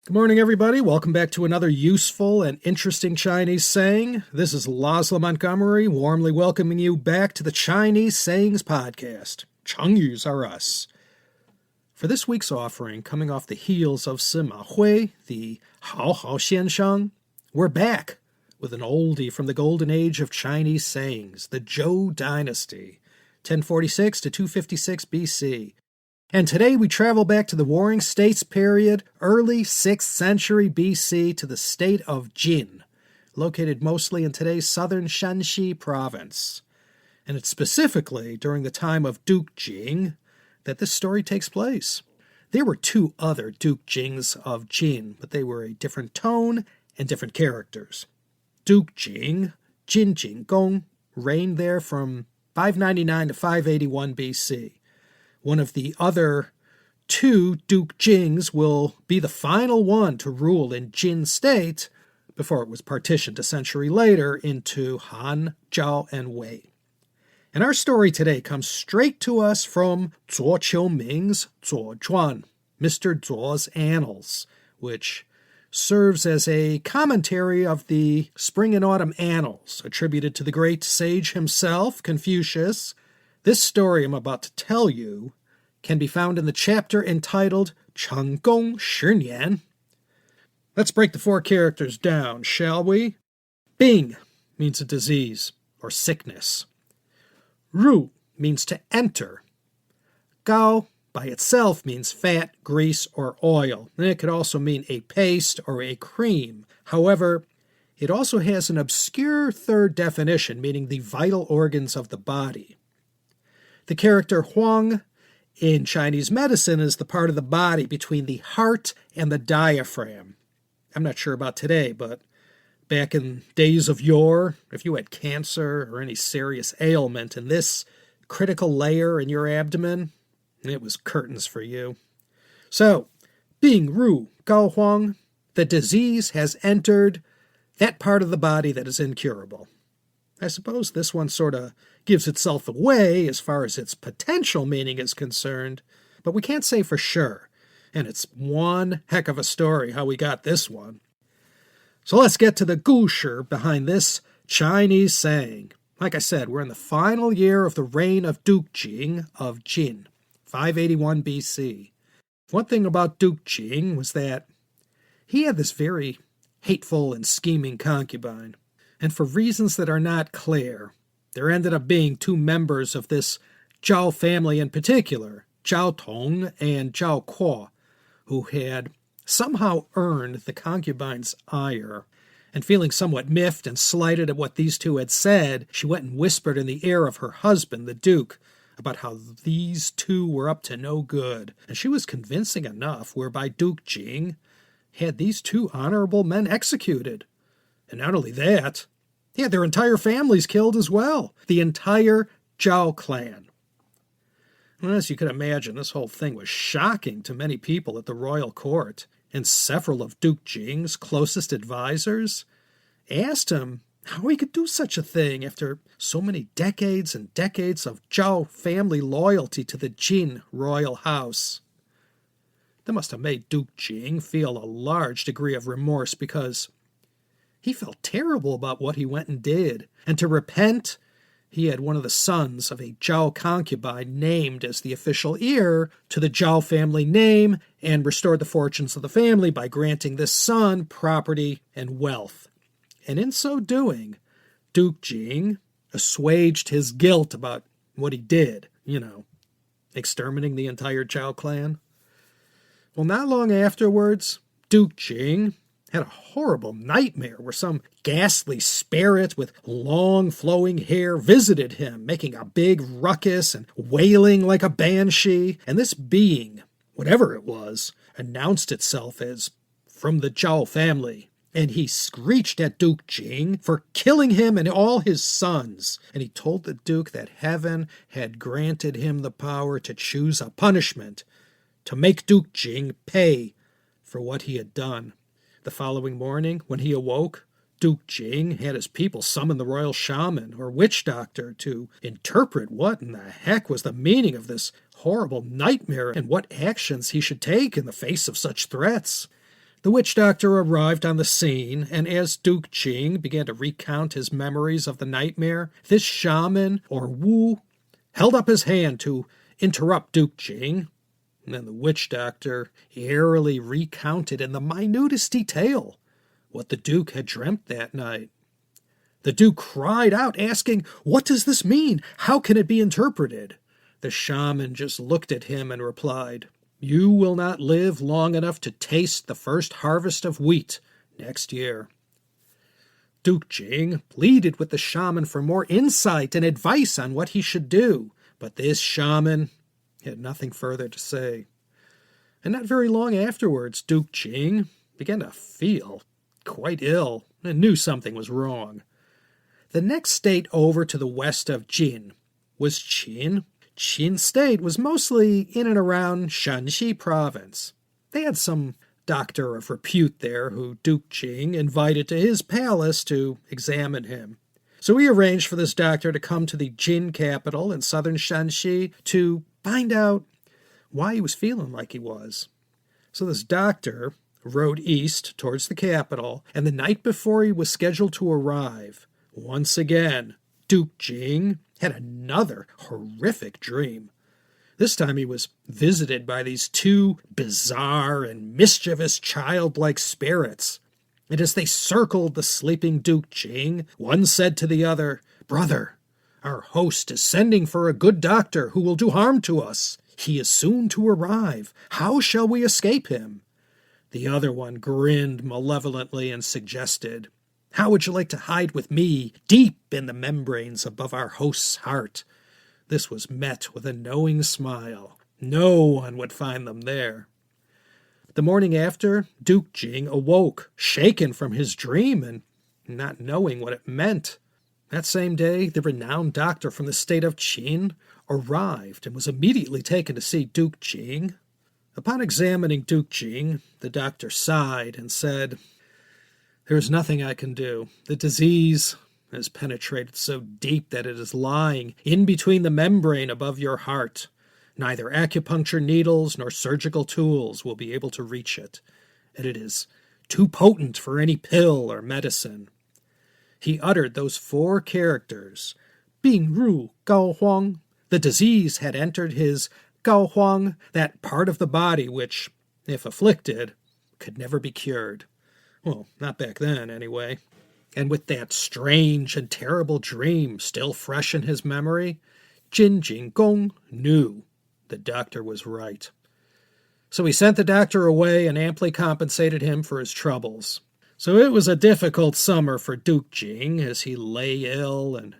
Good morning, everybody. Welcome back to another useful and interesting Chinese saying. This is Laszlo Montgomery, warmly welcoming you back to the Chinese Sayings Podcast. Chengyus are us. For this week's offering, coming off the heels of Sima Hui, the Hao Hao Xian Sheng, we're back with an oldie from the golden age of Chinese sayings, the Zhou Dynasty, 1046 to 256 BC. And today we travel back to the Warring States period, early 6th century BC, to the State of Jin, located mostly in today's southern Shanxi province. And it's specifically during the time of Duke Jing that this story takes place. There were two other Duke Jings of Jin, but they were a different tone and different characters. Duke Jing, Jin Jing Gong, reigned there from 599 to 581 BC. One of the other two Duke Jings will be the final one to rule in Jin State before it was partitioned a century later into Han, Zhao, and Wei. And our story today comes straight to us from Zuo Qiuming's Zuo Zhuan, Mr. Zuo's Annals, which serves as a commentary of the Spring and Autumn Annals, attributed to the great sage himself, Confucius. This story I'm about to tell you can be found in the chapter entitled Cheng Gong Shi Nian. Let's break the four characters down, shall we? Bìng means a disease or sickness. Rù means to enter. Gāo by itself means fat, grease, or oil. And it could also mean a paste or a cream. However, it also has an obscure third definition, meaning the vital organs of the body. The character Huāng in Chinese medicine is the part of the body between the heart and the diaphragm. I'm not sure about today, but back in days of yore, if you had cancer or any serious ailment in this critical layer in your abdomen, it was curtains for you. So, Bìng Rù Gāo Huāng, the disease has entered that part of the body that is incurable. I suppose this one sort of gives itself away as far as its potential meaning is concerned, but we can't say for sure. And it's one heck of a story how we got this one. So let's get to the gushi behind this Chinese saying. Like I said, we're in the final year of the reign of Duke Jing of Jin, 581 BC. One thing about Duke Jing was that he had this very hateful and scheming concubine. And for reasons that are not clear, there ended up being two members of this Zhao family in particular, Zhao Tong and Zhao Kuo, who had somehow earned the concubine's ire. And feeling somewhat miffed and slighted at what these two had said, she went and whispered in the ear of her husband, the Duke, about how these two were up to no good. And she was convincing enough whereby Duke Jing had these two honorable men executed. And not only that, he had their entire families killed as well. The entire Zhao clan. Well, as you can imagine, this whole thing was shocking to many people at the royal court, and several of Duke Jing's closest advisors asked him how he could do such a thing after so many decades and decades of Zhao family loyalty to the Jin royal house. That must have made Duke Jing feel a large degree of remorse because he felt terrible about what he went and did. And to repent, he had one of the sons of a Zhao concubine named as the official heir to the Zhao family name and restored the fortunes of the family by granting this son property and wealth. And in so doing, Duke Jing assuaged his guilt about what he did, exterminating the entire Zhao clan. Well, not long afterwards, Duke Jing had a horrible nightmare where some ghastly spirit with long flowing hair visited him, making a big ruckus and wailing like a banshee. And this being, whatever it was, announced itself as from the Zhao family. And he screeched at Duke Jing for killing him and all his sons. And he told the Duke that heaven had granted him the power to choose a punishment, to make Duke Jing pay for what he had done. The following morning, when he awoke, Duke Jing had his people summon the royal shaman or witch doctor to interpret what in the heck was the meaning of this horrible nightmare and what actions he should take in the face of such threats. The witch doctor arrived on the scene, and as Duke Jing began to recount his memories of the nightmare, this shaman, or Wu, held up his hand to interrupt Duke Jing. And then the witch doctor airily recounted in the minutest detail what the Duke had dreamt that night. The Duke cried out, asking, "What does this mean? How can it be interpreted?" The shaman just looked at him and replied, "You will not live long enough to taste the first harvest of wheat next year." Duke Jing pleaded with the shaman for more insight and advice on what he should do, but this shaman had nothing further to say. And not very long afterwards, Duke Jing began to feel quite ill and knew something was wrong. The next state over to the west of Jin was Qin. Qin State was mostly in and around Shanxi province. They had some doctor of repute there who Duke Jing invited to his palace to examine him. So he arranged for this doctor to come to the Jin capital in southern Shanxi to find out why he was feeling like he was. So this doctor rode east towards the capital, and the night before he was scheduled to arrive, once again, Duke Jing had another horrific dream. This time he was visited by these two bizarre and mischievous childlike spirits. And as they circled the sleeping Duke Jing, one said to the other, "Brother, our host is sending for a good doctor who will do harm to us. He is soon to arrive. How shall we escape him?" The other one grinned malevolently and suggested, "How would you like to hide with me deep in the membranes above our host's heart?" This was met with a knowing smile. No one would find them there. The morning after, Duke Jing awoke, shaken from his dream and not knowing what it meant. That same day, the renowned doctor from the state of Jin arrived and was immediately taken to see Duke Jing. Upon examining Duke Jing, the doctor sighed and said, "There is nothing I can do. The disease has penetrated so deep that it is lying in between the membrane above your heart. Neither acupuncture needles nor surgical tools will be able to reach it, and it is too potent for any pill or medicine." He uttered those four characters, Bìng Rù Gāo Huāng. The disease had entered his Gāo Huāng, that part of the body which, if afflicted, could never be cured. Well, not back then, anyway. And with that strange and terrible dream still fresh in his memory, Jin Jing Gong knew the doctor was right. So he sent the doctor away and amply compensated him for his troubles. So it was a difficult summer for Duke Jing as he lay ill and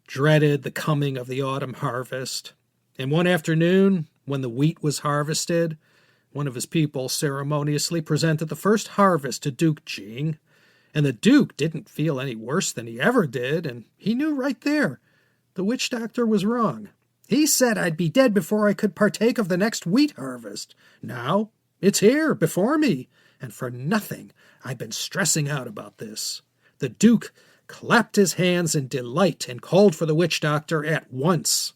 dreaded the coming of the autumn harvest. And one afternoon, when the wheat was harvested, one of his people ceremoniously presented the first harvest to Duke Jing, and the Duke didn't feel any worse than he ever did, and he knew right there the witch doctor was wrong. He said I'd be dead before I could partake of the next wheat harvest. Now it's here before me, and for nothing I've been stressing out about this. The Duke clapped his hands in delight and called for the witch doctor at once.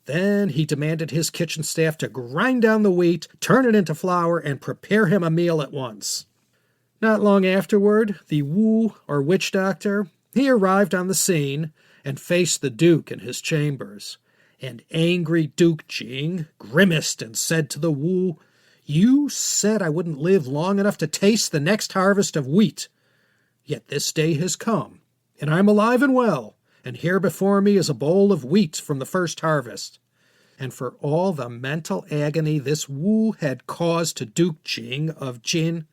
Then he demanded his kitchen staff to grind down the wheat, turn it into flour, and prepare him a meal at once. Not long afterward, the Wu, or witch doctor, he arrived on the scene and faced the Duke in his chambers. And angry Duke Jing grimaced and said to the Wu, "You said I wouldn't live long enough to taste the next harvest of wheat. Yet this day has come, and I'm alive and well, and here before me is a bowl of wheat from the first harvest." And for all the mental agony this Wu had caused to Duke Jing of Jin,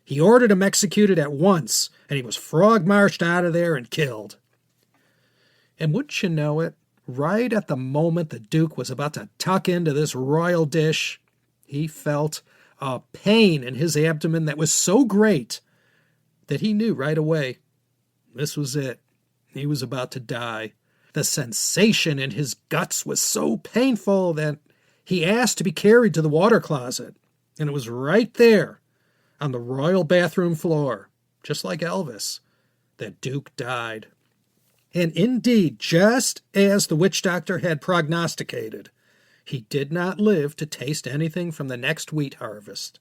he ordered him executed at once, and he was frog-marched out of there and killed. And wouldn't you know it, right at the moment the Duke was about to tuck into this royal dish, he felt a pain in his abdomen that was so great that he knew right away this was it. He was about to die. The sensation in his guts was so painful that he asked to be carried to the water closet, and it was right there on the royal bathroom floor, just like Elvis, that Duke died. And indeed, just as the witch doctor had prognosticated, he did not live to taste anything from the next wheat harvest.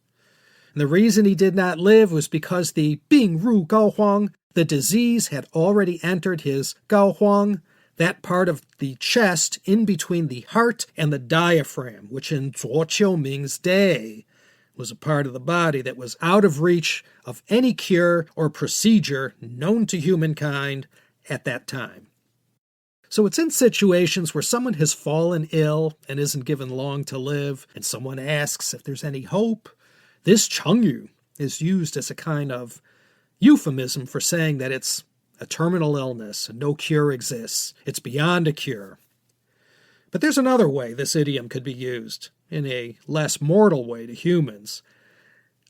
And the reason he did not live was because the Bìng Rù Gāo Huāng, the disease, had already entered his Gāo Huāng, that part of the chest in between the heart and the diaphragm, which in Zuo Qiuming's day was a part of the body that was out of reach of any cure or procedure known to humankind at that time. So it's in situations where someone has fallen ill and isn't given long to live, and someone asks if there's any hope. This chengyu is used as a kind of euphemism for saying that it's a terminal illness and no cure exists. It's beyond a cure. But there's another way this idiom could be used, in a less mortal way to humans.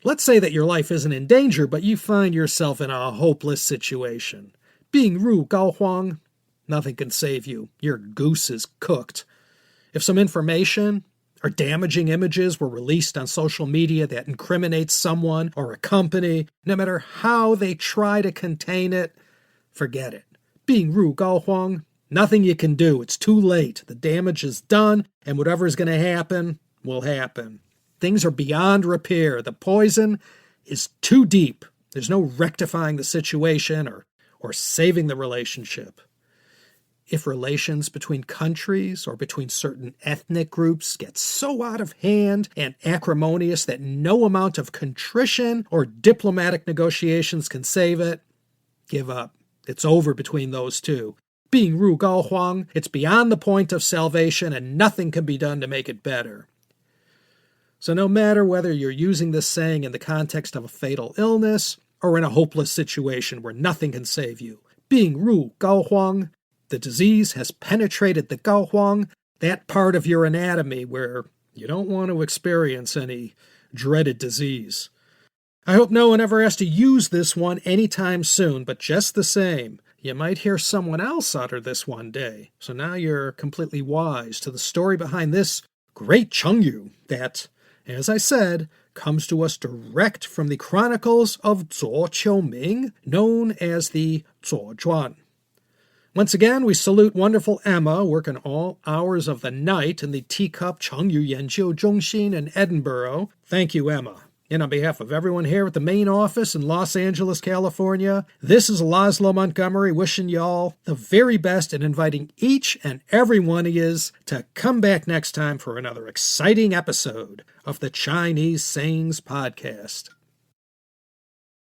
Let's say that your life isn't in danger, but you find yourself in a hopeless situation. Bìng Rù Gāo Huāng, nothing can save you. Your goose is cooked. If some information or damaging images were released on social media that incriminates someone or a company, no matter how they try to contain it, forget it. Bìng Rù Gāo Huāng, nothing you can do. It's too late. The damage is done, and whatever is going to happen will happen. Things are beyond repair. The poison is too deep. There's no rectifying the situation or saving the relationship. If relations between countries or between certain ethnic groups get so out of hand and acrimonious that no amount of contrition or diplomatic negotiations can save it, give up. It's over between those two. Bìng Rù Gāo Huāng, it's beyond the point of salvation and nothing can be done to make it better. So no matter whether you're using this saying in the context of a fatal illness or in a hopeless situation where nothing can save you, Bìng Rù Gāo Huāng, the disease has penetrated the Gāo Huāng, that part of your anatomy where you don't want to experience any dreaded disease. I hope no one ever has to use this one anytime soon, but just the same, you might hear someone else utter this one day. So now you're completely wise to the story behind this great chengyu that, as I said, comes to us direct from the chronicles of Zuo Qiuming, known as the Zuo Zhuan. Once again, we salute wonderful Emma, working all hours of the night in the Teacup Chengyu Yanjiu Zhongxin in Edinburgh. Thank you, Emma. And on behalf of everyone here at the main office in Los Angeles, California, this is Laszlo Montgomery wishing y'all the very best and inviting each and every one of yous to come back next time for another exciting episode of the Chinese Sayings Podcast.